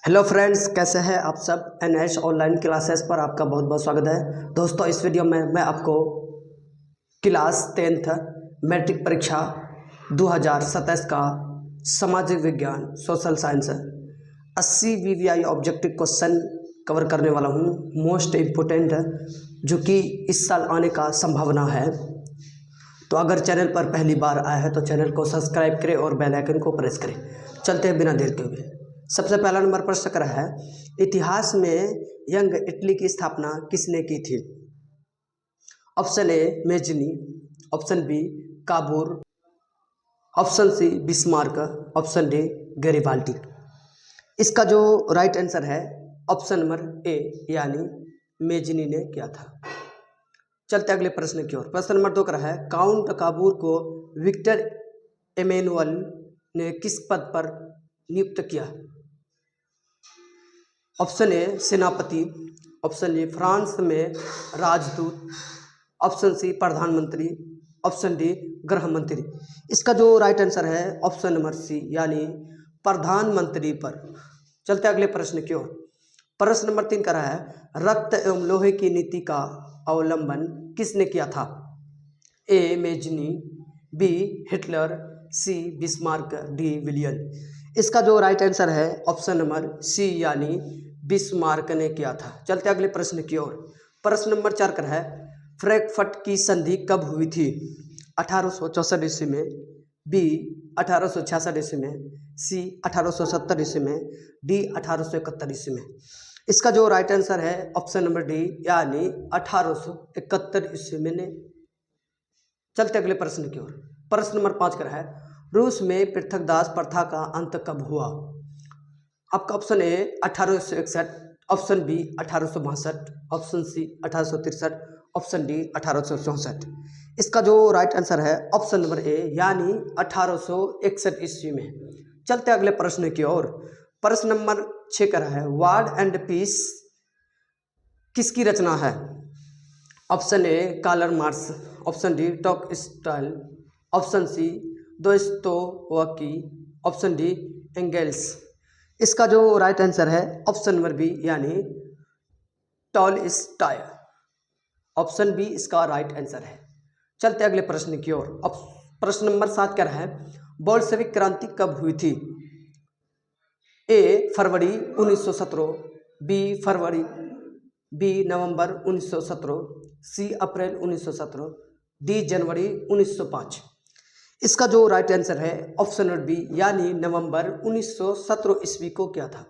Hello friends, कैसे हैं आप सब। एनएच ऑनलाइन क्लासेस पर आपका बहुत बहुत स्वागत है। दोस्तों, इस वीडियो में मैं आपको क्लास 10th मैट्रिक परीक्षा 2027 का सामाजिक विज्ञान social science 80 VVI objective question cover करने वाला हूं। मोस्ट इम्पोर्टेंट है, जो कि इस साल आने का संभावना है। तो अगर चैनल पर पहली बार आया है तो चैनल को सब्सक्राइब करें और बेल आइकन को प्रेस करें। चलते हैं बिना देर के हुए। सबसे पहला नंबर प्रश्न कर रहा है, इतिहास में यंग इटली की स्थापना किसने की थी। Option A Mazzini, option B Cavour, option C Bismarck, option D Garibaldi. इसका जो राइट आंसर है ऑप्शन नंबर ए यानी मेजनी ने किया था। चलते अगले प्रश्न की ओर। प्रश्न नंबर 2 कर रहा है, काउंट काबूर को विक्टर एमेनुअल ने किस पद पर नियुक्त किया। ऑप्शन ए सेनापति, ऑप्शन ए फ्रांस में राजदूत, ऑप्शन सी प्रधानमंत्री, ऑप्शन डी गृह मंत्री। इसका जो राइट आंसर है ऑप्शन नंबर सी यानी प्रधानमंत्री पर। चलते अगले प्रश्न की ओर। प्रश्न नंबर 3 का रहा है, रक्त एवं लोहे की नीति का अवलंबन किसने किया था। ए मेजनी, बी हिटलर, सी बिस्मार्क, डी विलियन। इसका जो राइट आंसर है ऑप्शन नंबर सी यानी बिस्मार्क ने किया था। चलते अगले प्रश्न की ओर। प्रश्न नंबर 4 का है, फ्रैंकफर्ट की संधि कब हुई थी। 1864 ईस्वी में, बी 1866 ईस्वी में, सी 1870 ईस्वी में, डी 1871 ईस्वी में। इसका जो राइट आंसर है ऑप्शन नंबर डी यानी 1871 ईस्वी में ने। चलते अगले प्रश्न की ओर। प्रश्न नंबर 5 का है, रूस में पृथकदास प्रथा का अंत कब हुआ। आपका option A 1861, option B 1862, option C 1863, option D 1864। इसका जो राइट आंसर है ऑप्शन नंबर ए यानी 1861 ईस्वी में। चलते अगले प्रश्न की ओर। प्रश्न नंबर 6 का है, वार्ड एंड पीस किसकी रचना है। Option A Karl Marx, option D Tolstoy, option C Dostoevsky, option D Engels. इसका जो राइट आंसर है ऑप्शन नंबर बी यानी टॉलस्टॉय। ऑप्शन बी इसका राइट आंसर है। चलते अगले प्रश्न की ओर। अब प्रश्न नंबर 7 का है, बोल्शेविक क्रांति कब हुई थी। ए फरवरी 1917, बी नवंबर 1917, सी अप्रैल 1917, डी जनवरी 1905। इसका जो राइट आंसर है ऑप्शन नंबर बी यानी नवंबर 1917 ईस्वी को किया था।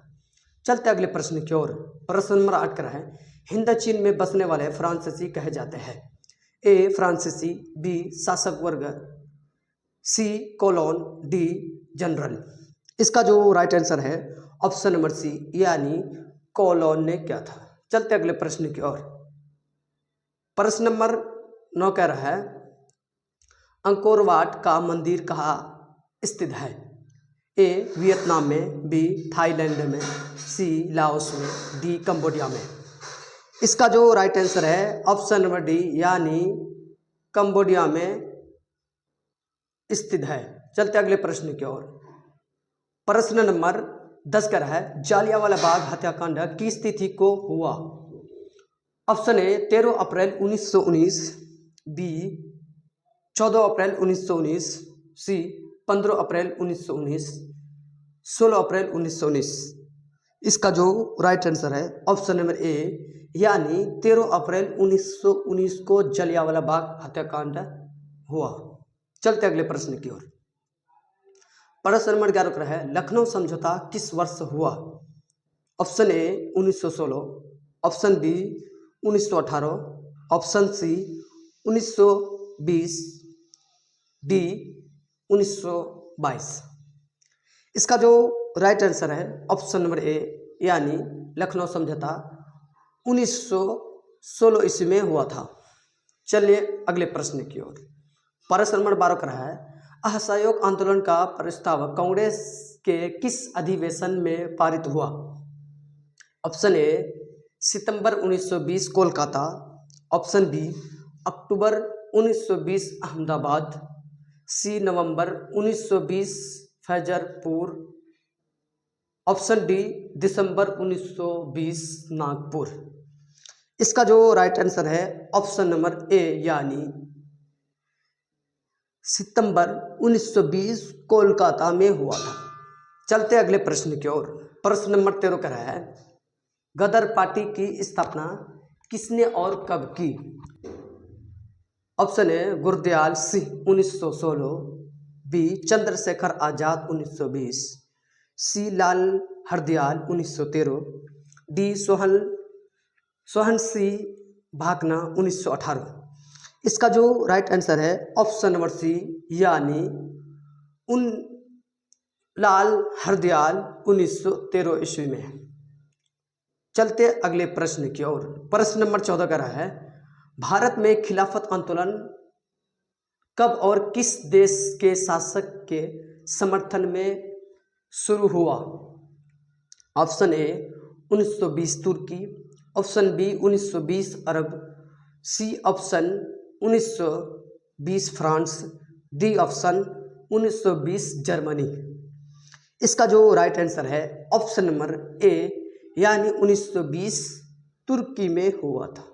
चलते अगले प्रश्न की ओर। प्रश्न नंबर 8 का है, हिंद चीन में बसने वाले फ्रांसीसी कहे जाते हैं। ए फ्रांसीसी, बी शासक वर्ग, सी कॉलोन, डी जनरल। इसका जो राइट आंसर है ऑप्शन नंबर सी यानी कॉलोन ने किया था। चलते अगले प्रश्न की ओर। प्रश्न नंबर 9 कह रहा है, अंकोर वाट का मंदिर कहाँ स्थित है। ए वियतनाम में, बी थाईलैंड में, सी लाओस में, डी कंबोडिया में। इसका जो राइट आंसर है ऑप्शन नंबर डी यानी कंबोडिया में स्थित है। चलते अगले प्रश्न की ओर। प्रश्न नंबर 10 का है, जालियांवाला बाग हत्याकांड किस तिथि को हुआ। ऑप्शन ए 13 अप्रैल 1919, बी 14 अप्रैल 1919, सी 15 अप्रैल 1919, 16 अप्रैल 1919। इसका जो राइट आंसर है ऑप्शन नंबर ए यानी 13 अप्रैल 1919 को जालियांवाला बाग हत्याकांड हुआ। चलते अगले प्रश्न की ओर। प्रश्न नंबर 11 का है, लखनऊ समझौता किस वर्ष हुआ। Option A 1916, option B 1918, option C 1920, D 1922। इसका जो राइट आंसर है ऑप्शन नंबर ए यानी लखनऊ समझौता 1916 ईस्वी में हुआ था। चलिए अगले प्रश्न की ओर। प्रश्न नंबर 12 का है, असहयोग आंदोलन का प्रस्ताव कांग्रेस के किस अधिवेशन में पारित हुआ। ऑप्शन ए सितंबर 1920 कोलकाता, ऑप्शन बी अक्टूबर 1920 अहमदाबाद, सी नवंबर 1920 फैजरपुर, ऑप्शन डी दिसंबर 1920 नागपुर। इसका जो राइट आंसर है ऑप्शन नंबर ए यानी सितंबर 1920 कोलकाता में हुआ था। चलते अगले प्रश्न की ओर। प्रश्न नंबर 13 कह रहा है गदर पार्टी की स्थापना किसने और कब की? Option A Gurdayal Singh 1916, B Chandrashekhar Azad 1920, C Lal Hardayal 1913, D Sohan Singh Bhakna 1918। इसका जो राइट आंसर है ऑप्शन नंबर सी यानी उन लाल हरदयाल 1913 ईस्वी में। चलते अगले प्रश्न की ओर। प्रश्न नंबर 14 का रहा है भारत में खिलाफत आंदोलन कब और किस देश के शासक के समर्थन में शुरू हुआ? ऑप्शन ए 1920 तुर्की, ऑप्शन बी 1920 अरब, C option 1920 France, D option 1920 Germany. इसका जो राइट आंसर है ऑप्शन नंबर ए यानी 1920 तुर्की में हुआ था।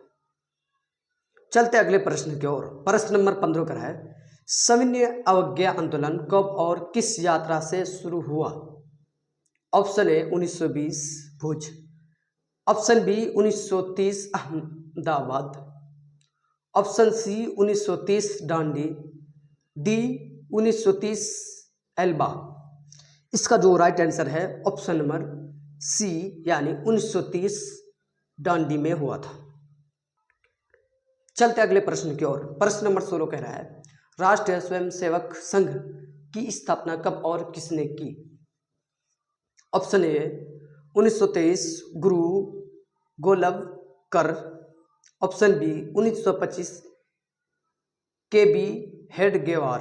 चलते अगले प्रश्न की ओर। प्रश्न नंबर 15 का है सविनय अवज्ञा आंदोलन कब और किस यात्रा से शुरू हुआ? Option A 1920 Bhuj, option B 1930 Ahmedabad, option C 1930 Dandi, D 1930 Elba. इसका जो राइट आंसर है ऑप्शन नंबर सी यानी 1930 डांडी में हुआ था। चलते अगले प्रश्न की ओर। प्रश्न नंबर 16 कह रहा है राष्ट्रीय स्वयंसेवक संघ की स्थापना कब और किसने की? ऑप्शन ए 1923 गुरु गोलवकर, option B 1925 K B Hedgewar,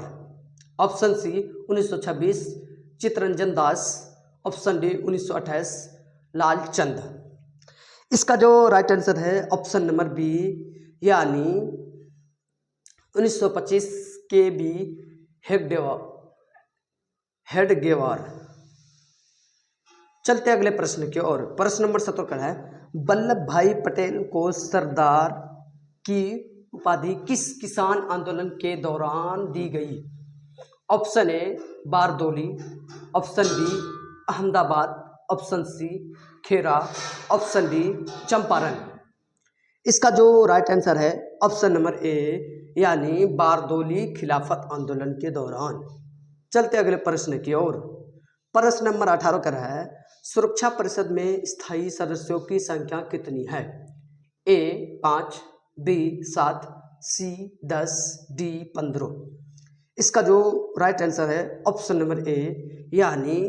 option C 1926 Chittaranjan Das, option D 1928 Lalchand. इसका जो राइट आंसर है ऑप्शन नंबर बी यानी 1925 के बी हेडगेवार। चलते अगले प्रश्न की ओर। प्रश्न नंबर 17 का है वल्लभ भाई पटेल को सरदार की उपाधि किस किसान आंदोलन के दौरान दी गई? Option A Bardoli, option B Ahmedabad, option C Khera, option D Champaran. इसका जो राइट आंसर है ऑप्शन नंबर ए यानी बारदोली खिलाफत आंदोलन के दौरान। चलते अगले प्रश्न की ओर। प्रश्न नंबर 18 कर रहा है सुरक्षा परिषद में स्थायी सदस्यों की संख्या कितनी है? ए 5, बी 7, सी 10, डी 15। इसका जो राइट आंसर है ऑप्शन नंबर ए यानी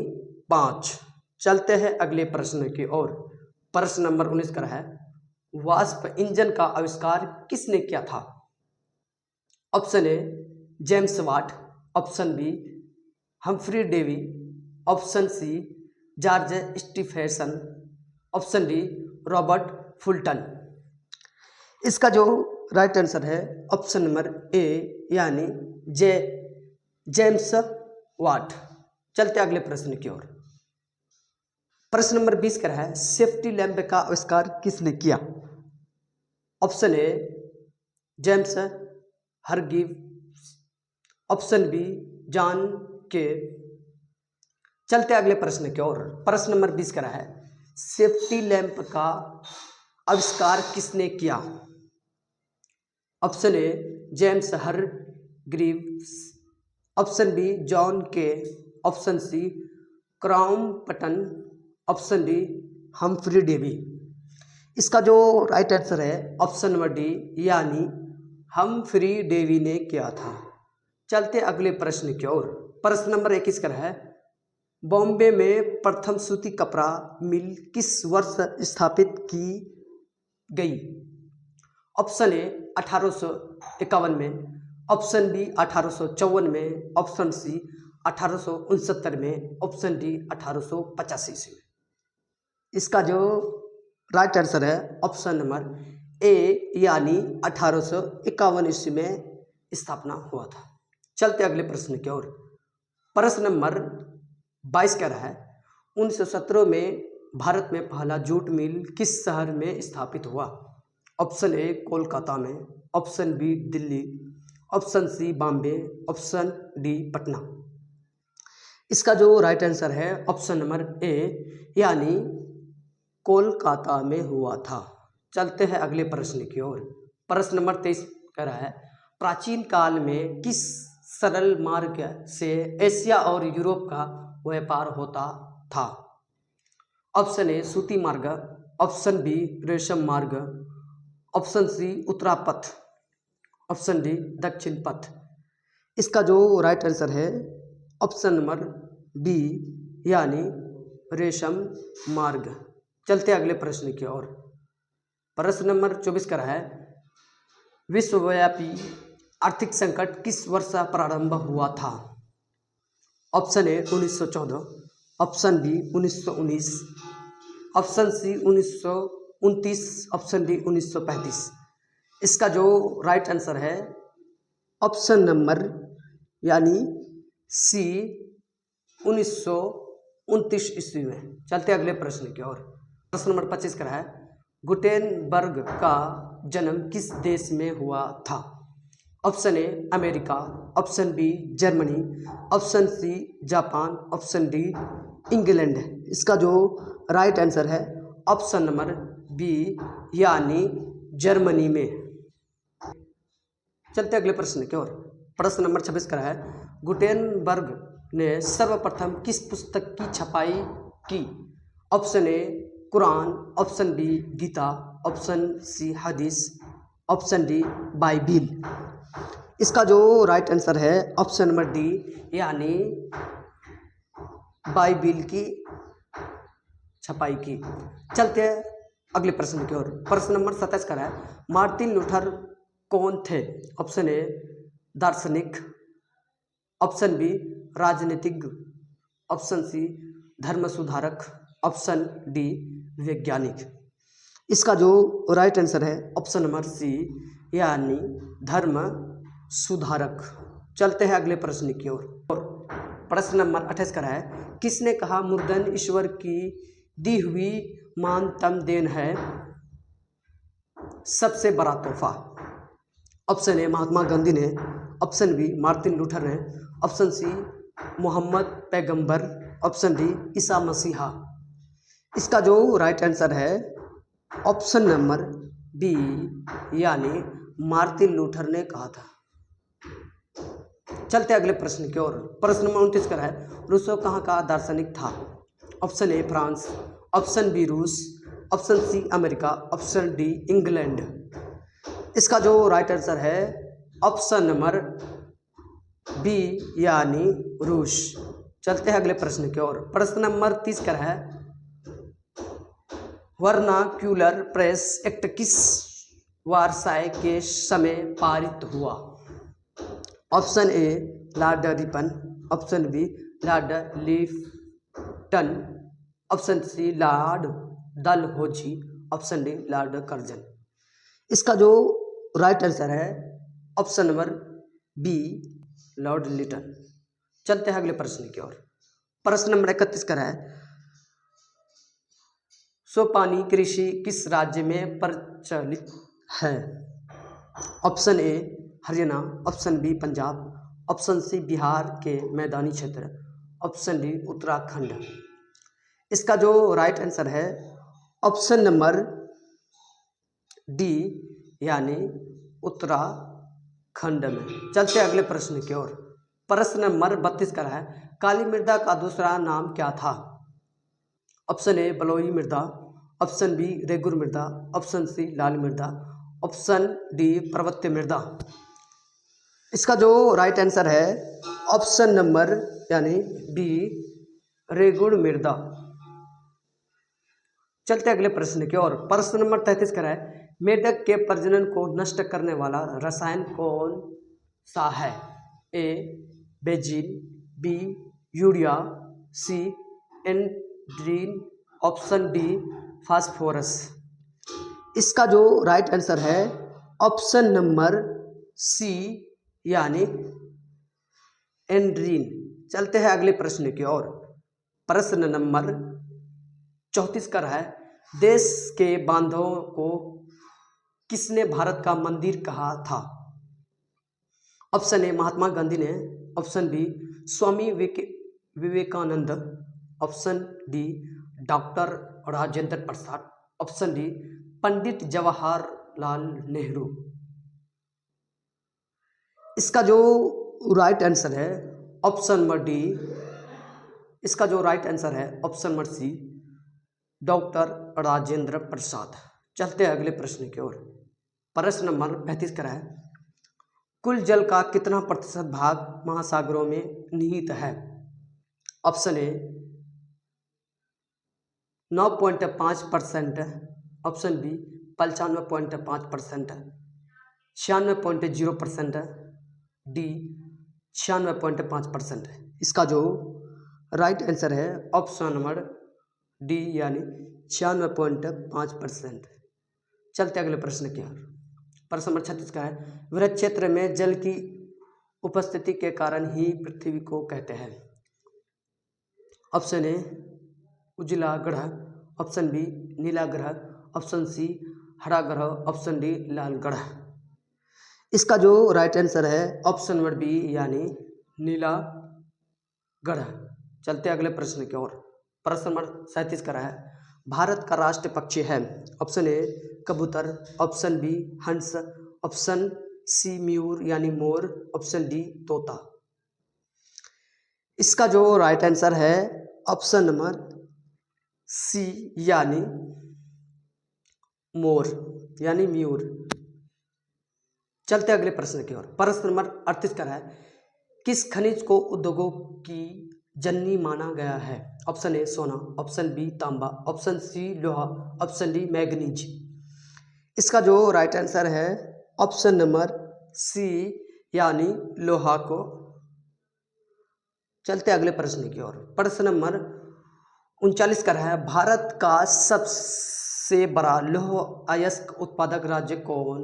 5। चलते हैं अगले प्रश्न की ओर। प्रश्न नंबर 19 कर है वाष्प इंजन का आविष्कार किसने किया था? Option A James Watt, option B Humphry Davy, option C George Stephenson, option D Robert Fulton. इसका जो राइट आंसर है ऑप्शन नंबर ए यानी जेम्स वाट। चलते अगले प्रश्न की ओर। प्रश्न नंबर 20 का है सेफ्टी लैंप का आविष्कार किसने किया? Option A James Hargreaves, option B John Kay. चलते अगले प्रश्न की ओर। प्रश्न नंबर 20 का है सेफ्टी लैंप का आविष्कार किसने किया? Option A James Hargreaves, option B John Kay, option C Crompton, option D Humphry Davy. इसका जो राइट आंसर है ऑप्शन नंबर डी यानी हम्फ्री डेवी ने किया था। चलते अगले प्रश्न की ओर। प्रश्न नंबर 21 का है बॉम्बे में प्रथम सूती कपड़ा मिल किस वर्ष स्थापित की गई? ऑप्शन ए 1851 में, ऑप्शन बी 1854 में, ऑप्शन सी 1869 में, ऑप्शन डी 1885 में। इसका जो राइट आंसर है ऑप्शन नंबर ए यानी 1851 ईस्वी में स्थापना हुआ था। चलते अगले प्रश्न की ओर। प्रश्न नंबर 22 कह रहा है 1917 में भारत में पहला जूट मिल किस शहर में स्थापित हुआ? ऑप्शन ए कोलकाता में, option B Delhi, option C Bombay, option D Patna. इसका जो राइट आंसर है ऑप्शन नंबर ए यानी कोलकाता में हुआ था। चलते हैं अगले प्रश्न की ओर। प्रश्न नंबर 23 कह रहा है प्राचीन काल में किस सरल मार्ग से एशिया और यूरोप का व्यापार होता था? ऑप्शन ए सूती मार्ग, ऑप्शन बी रेशम मार्ग, option C Uttarapatha, option D Dakshina Patha. इसका जो राइट आंसर है ऑप्शन नंबर बी यानी रेशम मार्ग। चलते अगले प्रश्न की ओर। प्रश्न नंबर 24 का है विश्वव्यापी आर्थिक संकट किस वर्ष प्रारंभ हुआ था? Option A 1914, option B 1919, option C 1929, option D 1935। इसका जो राइट आंसर है ऑप्शन नंबर यानी सी 1929 ईस्वी में। चलते अगले प्रश्न की ओर। प्रश्न नंबर 25 का है गुटेनबर्ग का जन्म किस देश में हुआ था? Option A America, option B Germany, option C Japan, option D England. इसका जो राइट आंसर है ऑप्शन नंबर बी यानी जर्मनी में। चलते अगले प्रश्न की ओर। प्रश्न नंबर 26 का है गुटेनबर्ग ने सर्वप्रथम किस पुस्तक की छपाई की? ऑप्शन ए कुरान, option B Gita, option C हदीस, ऑप्शन डी बाइबिल। इसका जो राइट आंसर है ऑप्शन नंबर डी यानी बाइबिल की छपाई की। चलते हैं अगले प्रश्न की ओर। प्रश्न नंबर 27 का है मार्टिन लूथर कौन थे? ऑप्शन ए दार्शनिक, ऑप्शन बी राजनीतिज्ञ, ऑप्शन सी धर्म सुधारक, ऑप्शन डी वैज्ञानिक। इसका जो राइट आंसर है ऑप्शन नंबर सी यानी धर्म सुधारक। चलते हैं अगले प्रश्न की ओर। प्रश्न नंबर 28 का है किसने कहा मुर्दन ईश्वर की दी हुई महानतम देन है, सबसे बड़ा तोहफा? ऑप्शन ए महात्मा गांधी ने, ऑप्शन बी मार्टिन लूथर ने, ऑप्शन सी मोहम्मद पैगंबर, ऑप्शन डी ईसा मसीहा। इसका जो राइट आंसर है ऑप्शन नंबर बी यानी मार्टिन लूथर ने कहा था। चलते अगले प्रश्न की ओर। प्रश्न नंबर 29 का है रूसो कहाँ का दार्शनिक था? Option A France, option B रूस, option C America, option D England. इसका जो राइट आंसर है ऑप्शन नंबर बी यानी रूस। चलते हैं अगले प्रश्न की ओर। प्रश्न नंबर 30 का है वर्नाक्यूलर प्रेस एक्ट किस वारसाई के समय पारित हुआ? Option A Lord Ripon, option B Lord Lytton, option C Lord Dalhousie, option D Lord Curzon. इसका जो राइट आंसर है option number B Lord Lytton. चलते हैं अगले प्रश्न की ओर। प्रश्न नंबर 31 का है सोपानी कृषि किस राज्य में प्रचलित है? Option A Haryana, option B Punjab, option C Bihar के मैदानी क्षेत्र, ऑप्शन डी उत्तराखंड। इसका जो राइट आंसर है ऑप्शन नंबर डी यानी उत्तराखंड में। चलते अगले प्रश्न की ओर। प्रश्न नंबर 32 का है काली मृदा का दूसरा नाम क्या था? ऑप्शन ए बलुई मृदा, ऑप्शन बी रेगुर मृदा, ऑप्शन सी लाल मृदा, ऑप्शन डी पर्वतीय मृदा। इसका जो राइट आंसर है ऑप्शन नंबर यानी बी रेगुड़ मृदा। चलते अगले प्रश्न की ओर। प्रश्न नंबर 33 का है मेढक के प्रजनन को नष्ट करने वाला रसायन कौन सा है? ए बेंजीन, बी यूरिया, सी एंड्रीन, ऑप्शन डी फास्फोरस। इसका जो राइट आंसर है ऑप्शन नंबर सी यानी एंड्रीन। चलते हैं अगले प्रश्न की ओर। प्रश्न नंबर 34 का है, देश के बांधवों को किसने भारत का मंदिर कहा था? ऑप्शन ए महात्मा गांधी ने, option B Swami Vivekananda, option D doctor Rajendra Prasad, option D Pandit Jawaharlal Nehru. इसका जो राइट आंसर है ऑप्शन नंबर डी, इसका जो राइट आंसर है option number C doctor Rajendra Prasad. चलते हैं अगले प्रश्न की ओर। प्रश्न नंबर 35 का है, कुल जल का कितना प्रतिशत भाग महासागरों में निहित है? Option A 9.5%, option B 95.5%, 96.0%, D 96.5%। इसका जो राइट आंसर है ऑप्शन नंबर डी यानी 96.5%। चलते अगले प्रश्न की ओर। प्रश्न नंबर 36 का है, वृहद क्षेत्र में जल की उपस्थिति के कारण ही पृथ्वी को कहते हैं। ऑप्शन ए उजला ग्रह, ऑप्शन बी नीला ग्रह, ऑप्शन सी हरा ग्रह, ऑप्शन डी लाल ग्रह। इसका जो राइट आंसर है ऑप्शन नंबर बी यानी नीला ग्रह। चलते अगले प्रश्न की ओर। प्रश्न नंबर 37 का है, भारत का राष्ट्रीय पक्षी है। ऑप्शन ए कबूतर, ऑप्शन बी हंस, ऑप्शन सी मयूर यानी मोर, ऑप्शन डी तोता। इसका जो राइट आंसर है ऑप्शन नंबर सी यानी मोर यानी मयूर। चलते अगले प्रश्न की ओर। प्रश्न नंबर 38 का है, किस खनिज को उद्योगों की जननी माना गया है? ऑप्शन ए सोना, ऑप्शन बी तांबा, ऑप्शन सी लोहा, ऑप्शन डी मैग्नीज। इसका जो राइट आंसर है ऑप्शन नंबर सी यानी लोहा को। चलते अगले प्रश्न की ओर। प्रश्न नंबर 39 का है, भारत का सबसे बड़ा लौह अयस्क उत्पादक राज्य कौन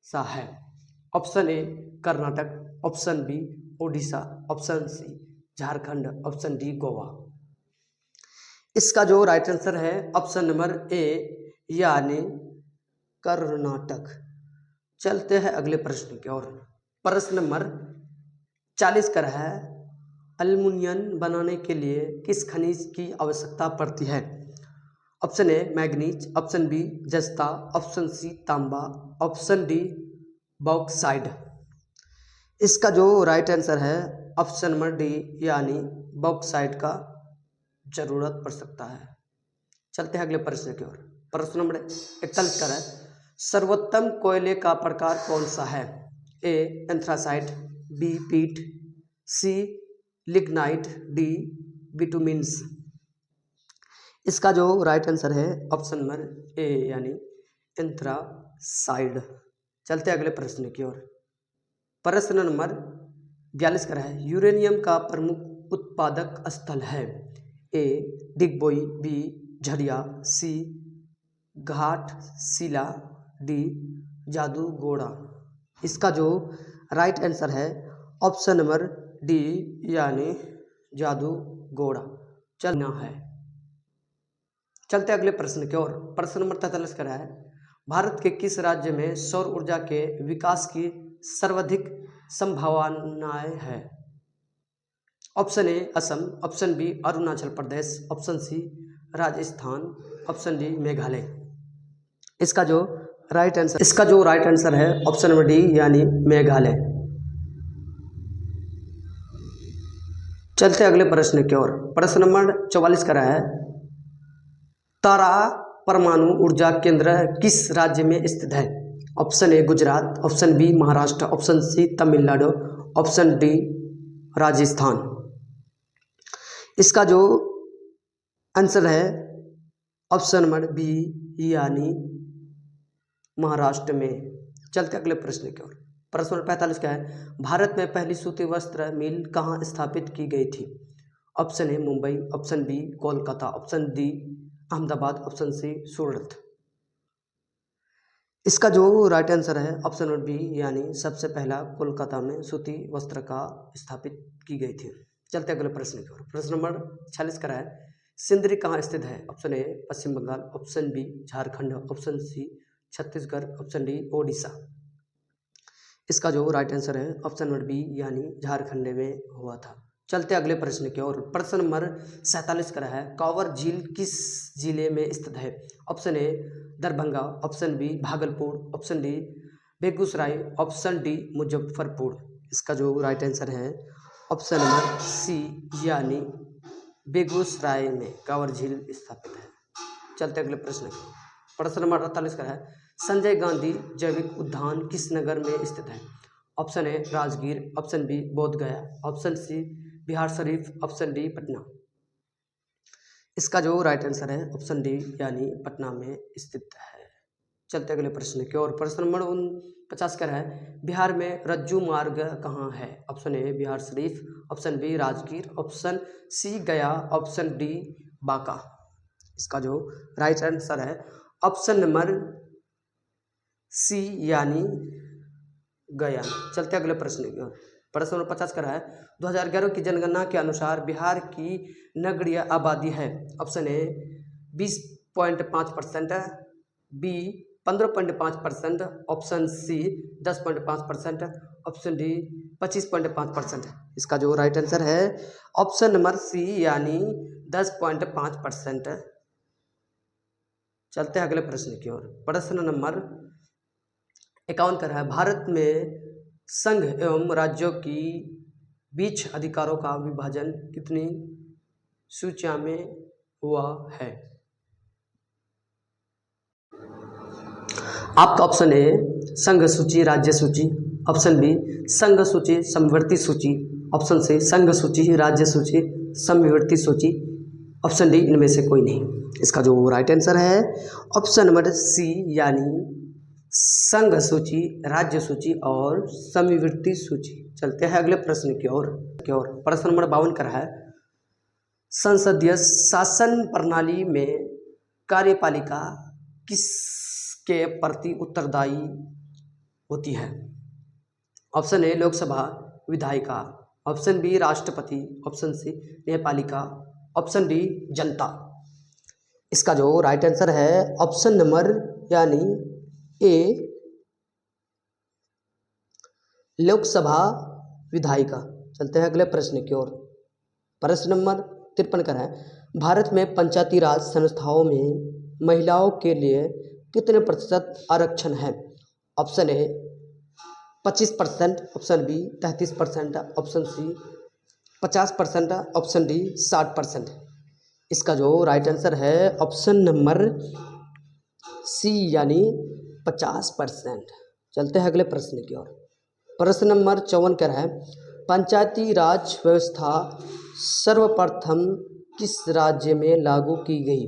सा है? Option A Karnataka, option B Odisha, option C Jharkhand, option D Goa. इसका जो राइट आंसर है ऑप्शन नंबर ए यानी कर्नाटक। चलते हैं अगले प्रश्न की ओर। प्रश्न नंबर 40 का है, एल्युमिनियम बनाने के लिए किस खनिज की आवश्यकता पड़ती है? Option A manganese, option B जस्ता, ऑप्शन सी तांबा, ऑप्शन डी बॉक्साइड। इसका जो राइट आंसर है ऑप्शन नंबर डी यानी बॉक्साइड का जरूरत पड़ सकता है। चलते हैं अगले प्रश्न की ओर। प्रश्न नंबर 41 का है, सर्वोत्तम कोयले का प्रकार कौन सा है? ए एंथ्रासाइट, बी पीट, सी लिग्नाइट, डी बिटुमिन्स। इसका जो राइट आंसर है ऑप्शन नंबर ए यानी एंथ्रासाइड। चलते अगले प्रश्न की ओर। प्रश्न नंबर 42 का है, यूरेनियम का प्रमुख उत्पादक स्थल है। ए डिगबोई, बी झरिया, सी घाटशिला, डी जादूगोड़ा। इसका जो राइट आंसर है ऑप्शन नंबर डी यानी जादूगोड़ा चलना है। चलते अगले प्रश्न की ओर। प्रश्न नंबर 43 का है, भारत के किस राज्य में सौर ऊर्जा के विकास की सर्वाधिक संभावनाएं हैं? Option A Assam, option B Arunachal Pradesh, option C Rajasthan, option D Meghalaya. इसका जो राइट आंसर है ऑप्शन नंबर डी यानी मेघालय। चलते अगले प्रश्न की ओर। प्रश्न नंबर 44 का है, तारा परमाणु ऊर्जा केंद्र किस राज्य में स्थित है? ऑप्शन ए Gujarat, option B Maharashtra, option C Tamil Nadu, option D Rajasthan. इसका जो आंसर है ऑप्शन नंबर बी यानी महाराष्ट्र में। चलते अगले प्रश्न की ओर। प्रश्न नंबर 45 का है, भारत में पहली सूती वस्त्र मिल कहाँ स्थापित की गई थी? Option A Mumbai, option B Kolkata, option D Ahmedabad, option C Surat. इसका जो राइट आंसर है ऑप्शन नंबर बी यानी सबसे पहला कोलकाता में सूती वस्त्र का स्थापित की गई थी। चलते अगले प्रश्न की ओर। प्रश्न नंबर 46 का है, सिंदरी कहाँ स्थित है? Option A Paschim Bengal, option B Jharkhand, option C Chhattisgarh, option D Odisha. इसका जो राइट आंसर है ऑप्शन नंबर बी यानी झारखंड में हुआ था। चलते अगले प्रश्न की ओर। प्रश्न नंबर 47 का है, कांवर झील किस जिले में स्थित है? Option A Darbhanga, option B Bhagalpur, option D Begusarai, option D Muzaffarpur. इसका जो राइट आंसर है ऑप्शन नंबर सी यानी बेगूसराय में कांवर झील स्थापित है। चलते अगले प्रश्न की। प्रश्न नंबर 48 का है, संजय गांधी जैविक उद्यान किस नगर में स्थित है? Option A Rajgir, option B Bodh Gaya, option C Bihar Sharif, option D Patna. इसका जो राइट आंसर है ऑप्शन डी यानी पटना में स्थित है। चलते अगले प्रश्न की ओर। प्रश्न नंबर 49 का है, बिहार में रज्जू मार्ग कहाँ है? Option A Bihar Sharif, option B Rajgir, option C Gaya, option D Banka. इसका जो राइट आंसर है ऑप्शन नंबर सी यानी गया। चलते अगले प्रश्न की ओर। प्रश्न नंबर 50 का है, 2011 की जनगणना के अनुसार बिहार की नगरीय आबादी है? Option A 20.5%, B 15.5%, option C 10.5%, option D 25.5%। इसका जो राइट आंसर है ऑप्शन नंबर सी यानी 10.5%। चलते हैं अगले प्रश्न की ओर। प्रश्न नंबर 51 का है, भारत में संघ एवं राज्यों की बीच अधिकारों का विभाजन कितनी सूचियों में हुआ है? आपका ऑप्शन ए संघ सूची राज्य सूची, ऑप्शन बी संघ सूची समवर्ती सूची, ऑप्शन सी संघ सूची राज्य सूची समवर्ती सूची, ऑप्शन डी इनमें से कोई नहीं। इसका जो राइट आंसर है ऑप्शन नंबर सी यानी संघ सूची राज्य सूची और समवर्ती सूची। चलते हैं अगले प्रश्न की ओर। प्रश्न नंबर 52 का है, संसदीय शासन प्रणाली में कार्यपालिका किसके प्रति उत्तरदायी होती है? ऑप्शन ए लोकसभा विधायिका, ऑप्शन बी राष्ट्रपति, ऑप्शन सी न्यायपालिका, ऑप्शन डी जनता। इसका जो राइट आंसर है ऑप्शन नंबर यानी ए लोकसभा विधायिका। चलते हैं अगले प्रश्न की ओर। प्रश्न नंबर 53 का है, भारत में पंचायती राज संस्थाओं में महिलाओं के लिए कितने प्रतिशत आरक्षण है? Option A 25%, option B 33%, option C 50%, option D 60%। इसका जो राइट आंसर है ऑप्शन नंबर सी यानी 50%। चलते हैं अगले प्रश्न की ओर। प्रश्न नंबर 54 का है, पंचायती राज व्यवस्था सर्वप्रथम किस राज्य में लागू की गई?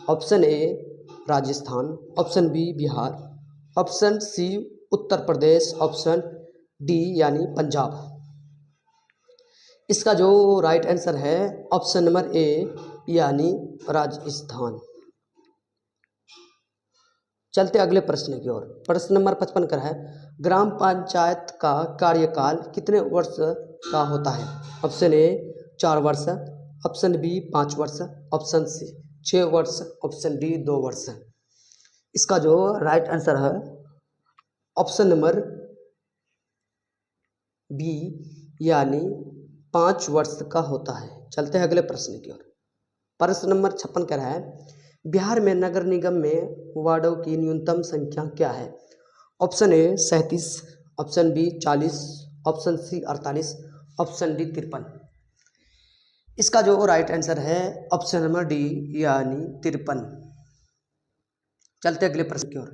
Option A Rajasthan, option B Bihar, option C Uttar Pradesh, option D यानी पंजाब। इसका जो राइट आंसर है ऑप्शन नंबर ए यानी राजस्थान। चलते अगले प्रश्न की ओर। प्रश्न नंबर 55 का है, ग्राम पंचायत का कार्यकाल कितने वर्ष का होता है? ऑप्शन ए 4 वर्ष, ऑप्शन बी 5 वर्ष, ऑप्शन सी 6 वर्ष, ऑप्शन डी 2 वर्ष। इसका जो राइट आंसर है ऑप्शन नंबर बी यानी 5 वर्ष का होता है। चलते हैं अगले प्रश्न की ओर। प्रश्न नंबर 56 कह रहा है, बिहार में नगर निगम में वार्डों की न्यूनतम संख्या क्या है? Option A 37, option B 40, option C 48, option D 53। इसका जो राइट आंसर है ऑप्शन नंबर डी यानी 53। चलते अगले प्रश्न की ओर।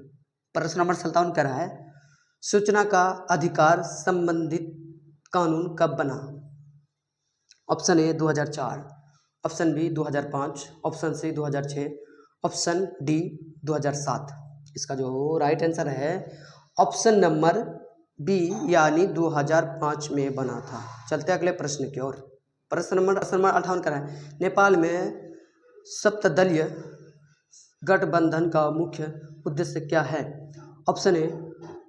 प्रश्न नंबर 57 कह रहा है, सूचना का अधिकार संबंधित कानून कब बना? Option A 2004, option B 2005, option C 2006, option D 2007। इसका जो राइट आंसर है ऑप्शन नंबर बी यानी 2005 में बना था। चलते अगले प्रश्न की ओर। प्रश्न नंबर 58 का है, नेपाल में सप्तदलीय गठबंधन का मुख्य उद्देश्य क्या है? ऑप्शन ए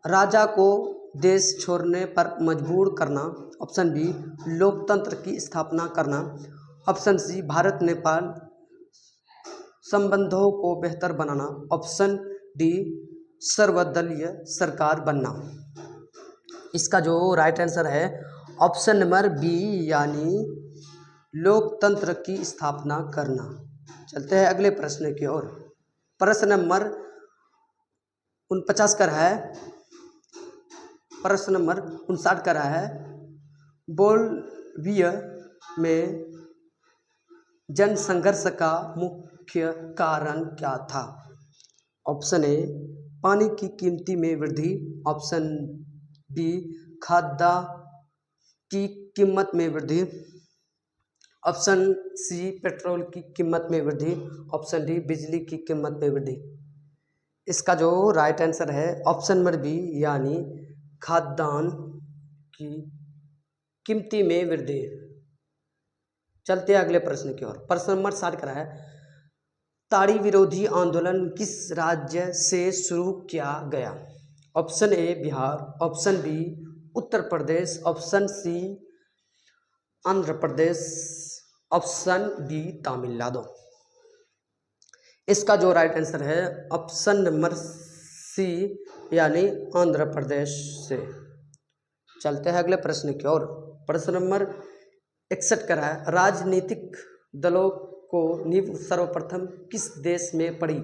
राजा को देश छोड़ने पर मजबूर करना, ऑप्शन बी लोकतंत्र की स्थापना करना, ऑप्शन सी भारत नेपाल संबंधों को बेहतर बनाना, ऑप्शन डी सर्वदलीय सरकार बनना। इसका जो राइट आंसर है ऑप्शन नंबर बी यानी लोकतंत्र की स्थापना करना। चलते हैं अगले प्रश्न की ओर। प्रश्न नंबर 49 का रहा है, प्रश्न नंबर 59 का रहा है, बोल्विया में जनसंघर्ष का मुख्य कारण क्या था? ऑप्शन ए पानी की कीमती में वृद्धि, ऑप्शन बी खाद्य की कीमत में वृद्धि, ऑप्शन सी पेट्रोल की कीमत में वृद्धि, ऑप्शन डी बिजली की कीमत में वृद्धि। इसका जो राइट आंसर है ऑप्शन नंबर बी यानी खाद्यान्न की कीमती में वृद्धि। चलते हैं अगले प्रश्न की ओर। प्रश्न नंबर 60 का है, ताड़ी विरोधी आंदोलन किस राज्य से शुरू किया गया? Option A Bihar, option B Uttar Pradesh, option C Andhra Pradesh, option D Tamil Nadu. इसका जो राइट आंसर है ऑप्शन नंबर सी यानी आंध्र प्रदेश से। चलते हैं अगले प्रश्न की ओर। प्रश्न नंबर 61 का है, राजनीतिक दलों को नींव सर्वप्रथम किस देश में पड़ी?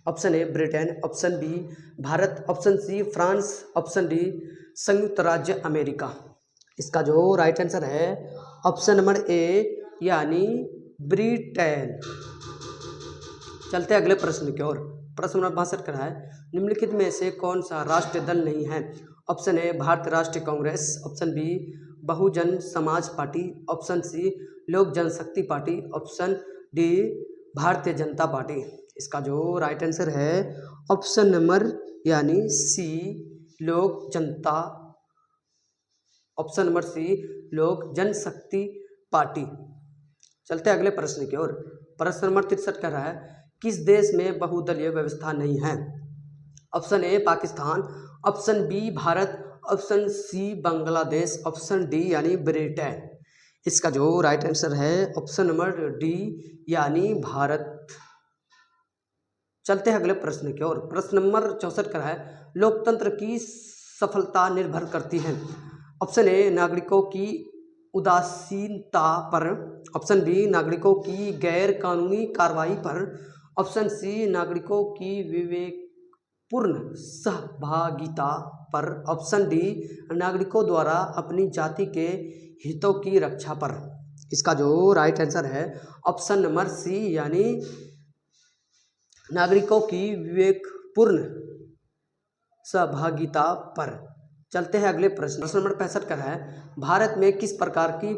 Option A Britain, option B Bharat, option C France, option D संयुक्त राज्य अमेरिका। इसका जो राइट आंसर है ऑप्शन नंबर ए यानी ब्रिटेन। चलते हैं अगले प्रश्न की ओर। प्रश्न नंबर 62 का है, निम्नलिखित में से कौन सा राष्ट्रीय दल नहीं है? ऑप्शन ए भारतीय राष्ट्रीय Congress, option B Bahujan Samaj party, option C लोक जनशक्ति party, option D Bharatiya Janata party. इसका जो राइट आंसर है ऑप्शन नंबर यानी सी लोक जनता, ऑप्शन नंबर सी लोक जनशक्ति पार्टी। चलते हैं अगले प्रश्न की ओर। प्रश्न नंबर 63 का रहा है, किस देश में बहुदलीय व्यवस्था नहीं है? Option A Pakistan, option B Bharat, option C Bangladesh, option D यानी ब्रिटेन। इसका जो राइट आंसर है ऑप्शन नंबर डी यानी भारत। चलते हैं अगले प्रश्न की ओर। प्रश्न नंबर 64 का है, लोकतंत्र की सफलता निर्भर करती है। ऑप्शन ए नागरिकों की उदासीनता पर, ऑप्शन बी नागरिकों की गैर कानूनी कार्रवाई पर, ऑप्शन सी नागरिकों की विवेकपूर्ण सहभागिता पर, ऑप्शन डी नागरिकों द्वारा अपनी जाति के हितों की रक्षा पर। इसका जो राइट आंसर है ऑप्शन नंबर सी यानी नागरिकों की विवेकपूर्ण सहभागिता पर। चलते हैं अगले प्रश्न। प्रश्न नंबर 65 का है, भारत में किस प्रकार की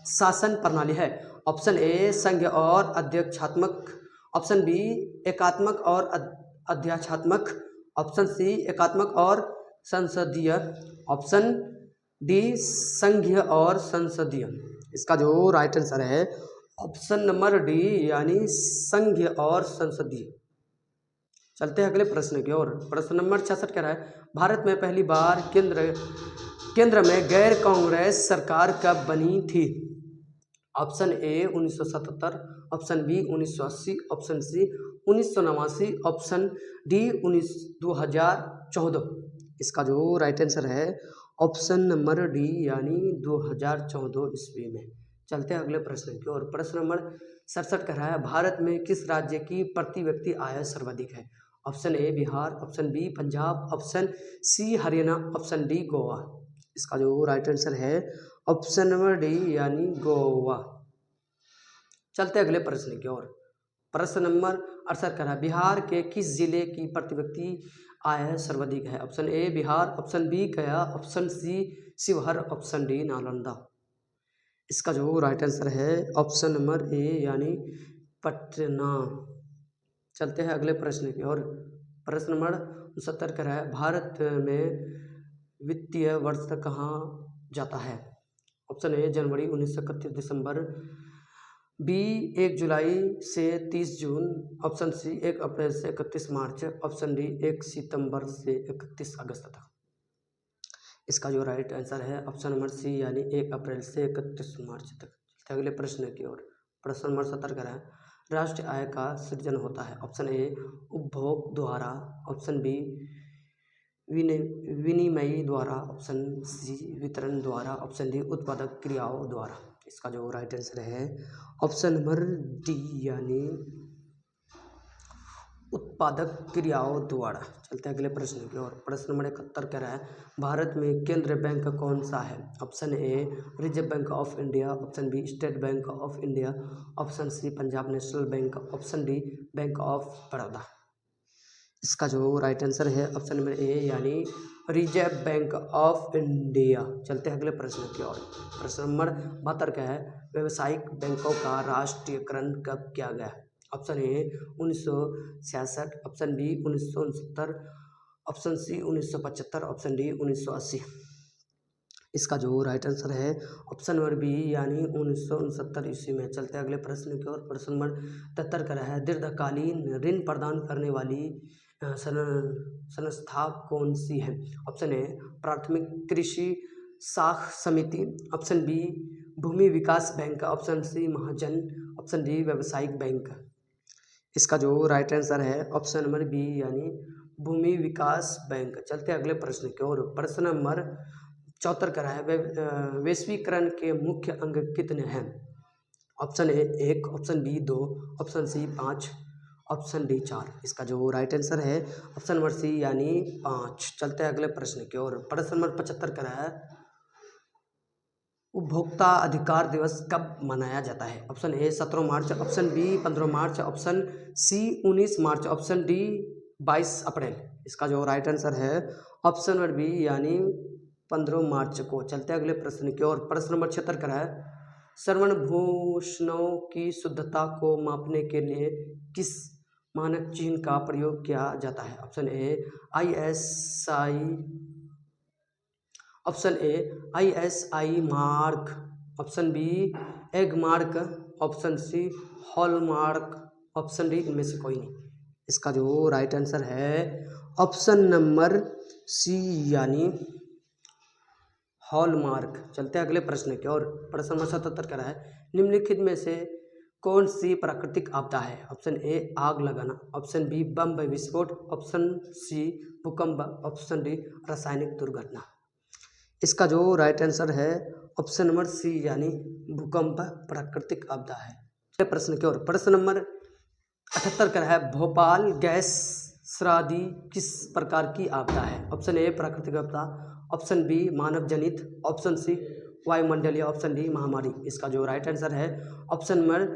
शासन प्रणाली है? ऑप्शन ए संघ और अध्यक्षात्मक, ऑप्शन बी एकात्मक और अध्यक्षात्मक, ऑप्शन सी एकात्मक और संसदीय, ऑप्शन डी संघीय और संसदीय। इसका जो राइट आंसर है ऑप्शन नंबर डी यानी संघीय और संसदीय। चलते हैं अगले प्रश्न की ओर। प्रश्न नंबर 66 कह रहा है, भारत में पहली बार केंद्र में गैर कांग्रेस सरकार कब बनी थी? Option A 1977, option B 1980, option C 1989, option D 2014। इसका जो राइट आंसर है ऑप्शन नंबर डी यानी 2014 ईस्वी में। चलते हैं अगले प्रश्न की ओर। प्रश्न नंबर 67 कह रहा है, भारत में किस राज्य की प्रति व्यक्ति आय सर्वाधिक है? Option A Bihar, option B Punjab, option C Haryana, option D Goa. इसका जो राइट आंसर है ऑप्शन नंबर डी यानी गोवा। चलते अगले प्रश्न की ओर। प्रश्न नंबर 68 कह रहा है, बिहार के किस जिले की प्रति व्यक्ति आय सर्वाधिक है? Option A Bihar, option B Gaya, option C Sheohar, option D Nalanda. इसका जो राइट आंसर है ऑप्शन नंबर ए यानी पटना। चलते हैं अगले प्रश्न की ओर। प्रश्न नंबर 69 कह रहा है, भारत में वित्तीय वर्ष कहाँ जाता है? ऑप्शन ए जनवरी 1931, दिसंबर, बी 1 जुलाई से 30 जून, ऑप्शन सी 1 अप्रैल से 31 मार्च, ऑप्शन डी 1 सितंबर से 31 अगस्त तक। इसका जो राइट आंसर है ऑप्शन नंबर सी यानी 1 अप्रैल से 31 मार्च तक। अगले प्रश्न की ओर। प्रश्न नंबर 17 का है राष्ट्रीय आय का सृजन होता है। ऑप्शन ए उपभोग द्वारा, ऑप्शन बी विनिमय द्वारा, ऑप्शन सी वितरण द्वारा, ऑप्शन डी उत्पादक क्रियाओं द्वारा। इसका जो राइट आंसर है ऑप्शन नंबर डी यानी उत्पादक क्रियाओं द्वारा। चलते हैं अगले प्रश्न की ओर। प्रश्न नंबर 71 कह रहा है भारत में केंद्रीय बैंक कौन सा है। Option A reserve bank of India, option B state bank of India, option C Punjab national bank, option D bank of Baroda. इसका जो राइट आंसर है ऑप्शन नंबर ए यानी रिजर्व बैंक ऑफ इंडिया। चलते हैं अगले प्रश्न की ओर। प्रश्न नंबर 72 का है व्यावसायिक बैंकों का राष्ट्रीयकरण कब किया गया। Option A 1966, option B 1969, option C 1975, option D 1980। इसका जो राइट आंसर है ऑप्शन नंबर बी यानी 1969 ईस्वी में। चलते हैं अगले प्रश्न की ओर। प्रश्न नंबर 73 का है दीर्घकालीन ऋण प्रदान करने वाली संस्था कौन सी है। ऑप्शन ए प्राथमिक कृषि साख समिति, ऑप्शन बी भूमि विकास बैंक, ऑप्शन सी महाजन, ऑप्शन डी व्यावसायिक बैंक। इसका जो राइट आंसर है ऑप्शन नंबर बी यानी भूमि विकास बैंक। चलते हैं अगले प्रश्न की ओर। प्रश्न नंबर 74 का है वैश्वीकरण के मुख्य अंग कितने हैं। Option A 1, option B 2, option C 5, option D 4। इसका जो राइट आंसर है ऑप्शन नंबर सी यानी 5। चलते हैं अगले प्रश्न की ओर। प्रश्न नंबर 75 का है उपभोक्ता अधिकार दिवस कब मनाया जाता है। Option A 17 March, option B 15 March, option C 19 March, option D 22 April. इसका जो राइट आंसर है ऑप्शन नंबर बी यानी 15 मार्च को। चलते हैं अगले प्रश्न की ओर। प्रश्न नंबर 76 का है श्रवण भूषणों की शुद्धता को मापने के लिए किस मानक चिन्ह का प्रयोग किया जाता है। Option A ISI, option A ISI mark, option B Agmark, option C hallmark, option D इनमें से कोई नहीं। इसका जो राइट आंसर है ऑप्शन नंबर सी यानी हॉलमार्क। चलते हैं अगले प्रश्न की ओर। प्रश्न नंबर 77 का है निम्नलिखित में से कौन सी प्राकृतिक आपदा है। ऑप्शन ए आग लगाना, ऑप्शन बी बम विस्फोट, ऑप्शन सी भूकंप, ऑप्शन डी रासायनिक दुर्घटना। इसका जो राइट आंसर है ऑप्शन नंबर सी यानी भूकंप प्राकृतिक आपदा है। अगले प्रश्न की ओर। प्रश्न नंबर 78 का है भोपाल गैस श्राद्धी किस प्रकार की आपदा है। ऑप्शन ए प्राकृतिक आपदा, ऑप्शन बी मानव जनित, ऑप्शन सी वायुमंडलीय, ऑप्शन डी महामारी। इसका जो राइट आंसर है ऑप्शन नंबर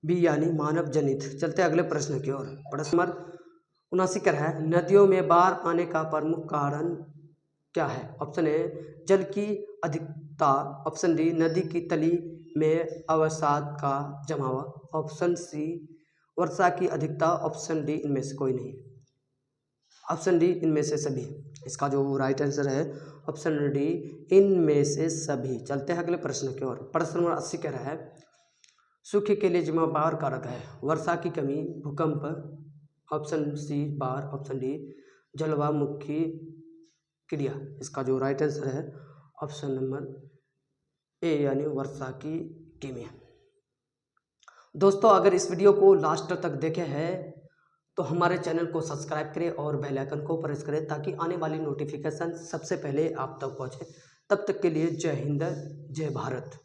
बी यानी मानव जनित। चलते हैं अगले प्रश्न की ओर। प्रश्न नंबर 79 का है नदियों में बाढ़ आने का प्रमुख कारण क्या है। ऑप्शन ए जल की अधिकता, ऑप्शन डी नदी की तली में अवसाद का जमाव, ऑप्शन सी वर्षा की अधिकता, ऑप्शन डी इनमें से कोई नहीं, ऑप्शन डी इनमें से सभी। इसका जो राइट आंसर है ऑप्शन डी इनमें से सभी। चलते हैं अगले प्रश्न की ओर। प्रश्न नंबर 80 कह रहा है सूखे के लिए जिम्मेदार कारक है। वर्षा की कमी, भूकंप, ऑप्शन सी बाढ़, ऑप्शन डी जलवामुखी क्रिया। इसका जो राइट आंसर है ऑप्शन नंबर ए यानी वर्षा की कमी। दोस्तों अगर इस वीडियो को लास्ट तक देखे हैं तो हमारे चैनल को सब्सक्राइब करें और बेल आइकन को प्रेस करें ताकि आने वाली नोटिफिकेशन सबसे पहले आप तक पहुंचे। तब तक के लिए जय हिंद, जय भारत।